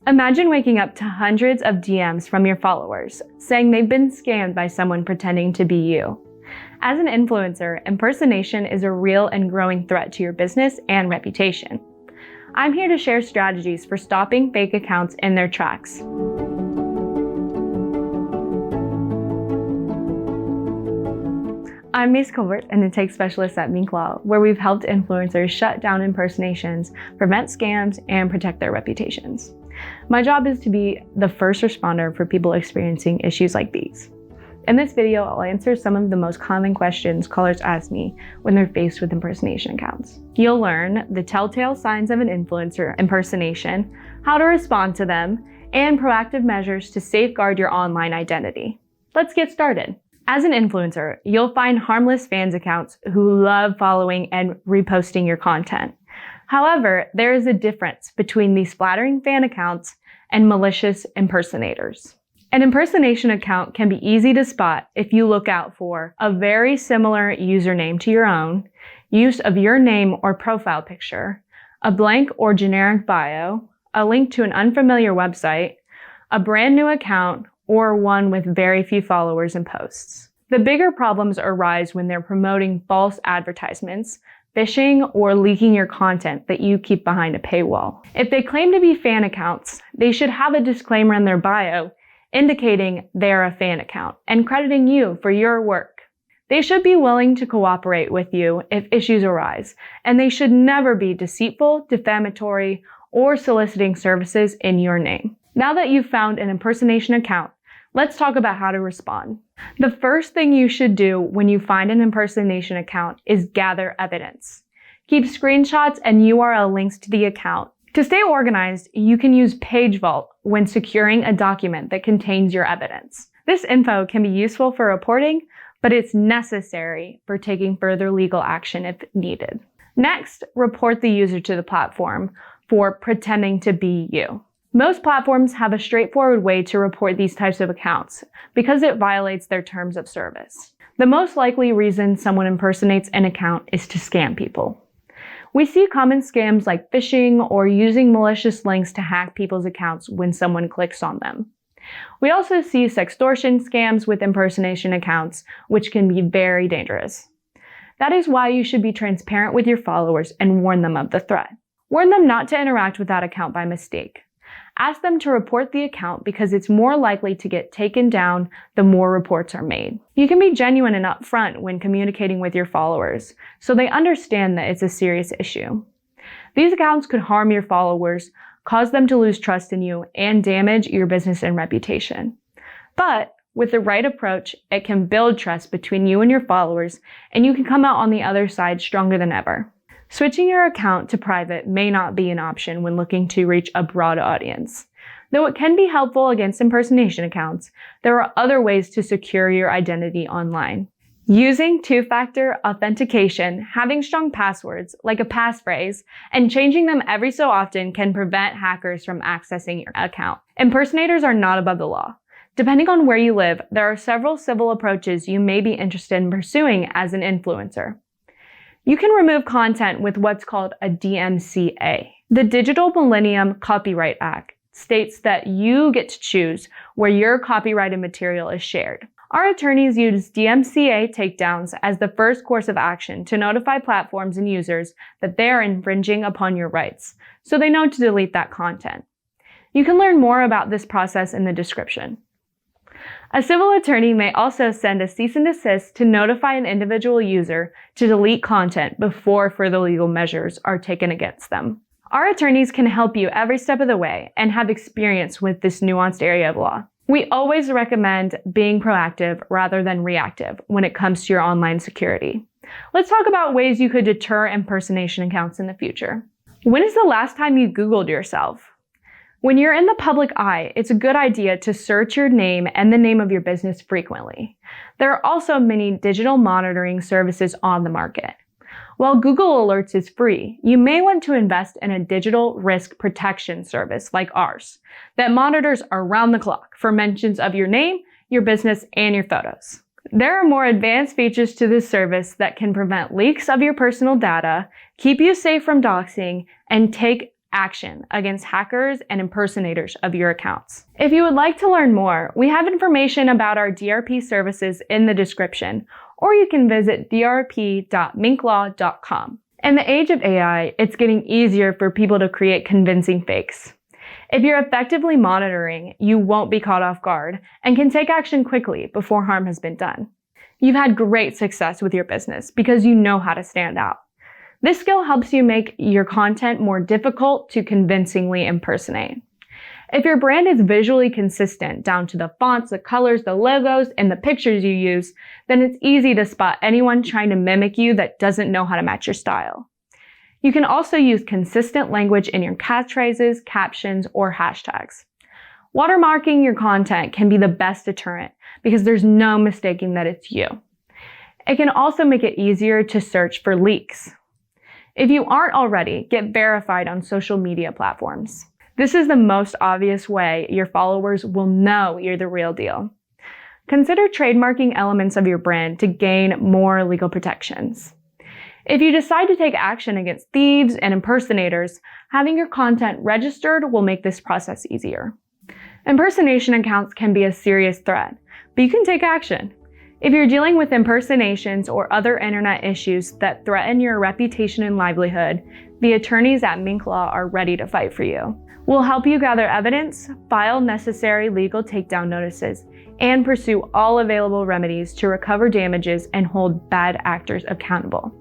Imagine waking up to hundreds of DMs from your followers saying they've been scammed by someone pretending to be you. As an influencer, impersonation is a real and growing threat to your business and reputation. I'm here to share strategies for stopping fake accounts in their tracks. I'm Macy, an intake specialist at Minc, where we've helped influencers shut down impersonations, prevent scams, and protect their reputations. My job is to be the first responder for people experiencing issues like these. In this video, I'll answer some of the most common questions callers ask me when they're faced with impersonation accounts. You'll learn the telltale signs of an influencer impersonation, how to respond to them, and proactive measures to safeguard your online identity. Let's get started. As an influencer, you'll find harmless fans accounts who love following and reposting your content. However, there is a difference between these flattering fan accounts and malicious impersonators. An impersonation account can be easy to spot if you look out for a very similar username to your own, use of your name or profile picture, a blank or generic bio, a link to an unfamiliar website, a brand new account, or one with very few followers and posts. The bigger problems arise when they're promoting false advertisements, phishing, or leaking your content that you keep behind a paywall. If they claim to be fan accounts, they should have a disclaimer in their bio indicating they're a fan account and crediting you for your work. They should be willing to cooperate with you if issues arise, and they should never be deceitful, defamatory, or soliciting services in your name. Now that you've found an impersonation account, let's talk about how to respond. The first thing you should do when you find an impersonation account is gather evidence. Keep screenshots and URL links to the account. To stay organized, you can use Page Vault when securing a document that contains your evidence. This info can be useful for reporting, but it's necessary for taking further legal action if needed. Next, report the user to the platform for pretending to be you. Most platforms have a straightforward way to report these types of accounts because it violates their terms of service. The most likely reason someone impersonates an account is to scam people. We see common scams like phishing or using malicious links to hack people's accounts when someone clicks on them. We also see sextortion scams with impersonation accounts, which can be very dangerous. That is why you should be transparent with your followers and warn them of the threat. Warn them not to interact with that account by mistake. Ask them to report the account because it's more likely to get taken down the more reports are made. You can be genuine and upfront when communicating with your followers, so they understand that it's a serious issue. These accounts could harm your followers, cause them to lose trust in you, and damage your business and reputation. But with the right approach, it can build trust between you and your followers, and you can come out on the other side stronger than ever. Switching your account to private may not be an option when looking to reach a broad audience. Though it can be helpful against impersonation accounts, there are other ways to secure your identity online. Using two-factor authentication, having strong passwords, like a passphrase, and changing them every so often can prevent hackers from accessing your account. Impersonators are not above the law. Depending on where you live, there are several civil approaches you may be interested in pursuing as an influencer. You can remove content with what's called a DMCA. The Digital Millennium Copyright Act states that you get to choose where your copyrighted material is shared. Our attorneys use DMCA takedowns as the first course of action to notify platforms and users that they are infringing upon your rights, so they know to delete that content. You can learn more about this process in the description. A civil attorney may also send a cease and desist to notify an individual user to delete content before further legal measures are taken against them. Our attorneys can help you every step of the way and have experience with this nuanced area of law. We always recommend being proactive rather than reactive when it comes to your online security. Let's talk about ways you could deter impersonation accounts in the future. When is the last time you Googled yourself? When you're in the public eye, it's a good idea to search your name and the name of your business frequently. There are also many digital monitoring services on the market. While Google Alerts is free, you may want to invest in a digital risk protection service like ours that monitors around the clock for mentions of your name, your business, and your photos. There are more advanced features to this service that can prevent leaks of your personal data, keep you safe from doxing, and take action against hackers and impersonators of your accounts. If you would like to learn more, we have information about our DRP services in the description, or you can visit drp.minclaw.com. In the age of AI, it's getting easier for people to create convincing fakes. If you're effectively monitoring, you won't be caught off guard and can take action quickly before harm has been done. You've had great success with your business because you know how to stand out. This skill helps you make your content more difficult to convincingly impersonate. If your brand is visually consistent down to the fonts, the colors, the logos, and the pictures you use, then it's easy to spot anyone trying to mimic you that doesn't know how to match your style. You can also use consistent language in your catchphrases, captions, or hashtags. Watermarking your content can be the best deterrent because there's no mistaking that it's you. It can also make it easier to search for leaks. If you aren't already, get verified on social media platforms. This is the most obvious way your followers will know you're the real deal. Consider trademarking elements of your brand to gain more legal protections. If you decide to take action against thieves and impersonators, having your content registered will make this process easier. Impersonation accounts can be a serious threat, but you can take action. If you're dealing with impersonations or other internet issues that threaten your reputation and livelihood, the attorneys at Minc Law are ready to fight for you. We'll help you gather evidence, file necessary legal takedown notices, and pursue all available remedies to recover damages and hold bad actors accountable.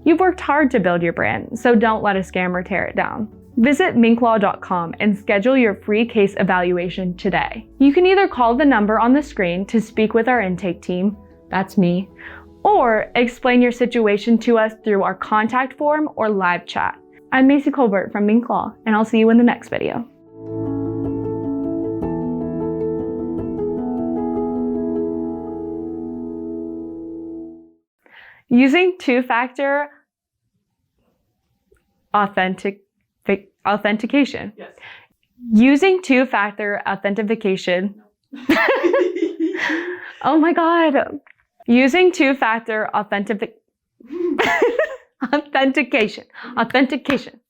You've worked hard to build your brand, so don't let a scammer tear it down. Visit minclaw.com and schedule your free case evaluation today. You can either call the number on the screen to speak with our intake team, that's me, or explain your situation to us through our contact form or live chat. I'm Macy Colbert from Minc Law, and I'll see you in the next video. Using two-factor authentication. Yes. Using two-factor authentication. Oh my God. Using two-factor authentication.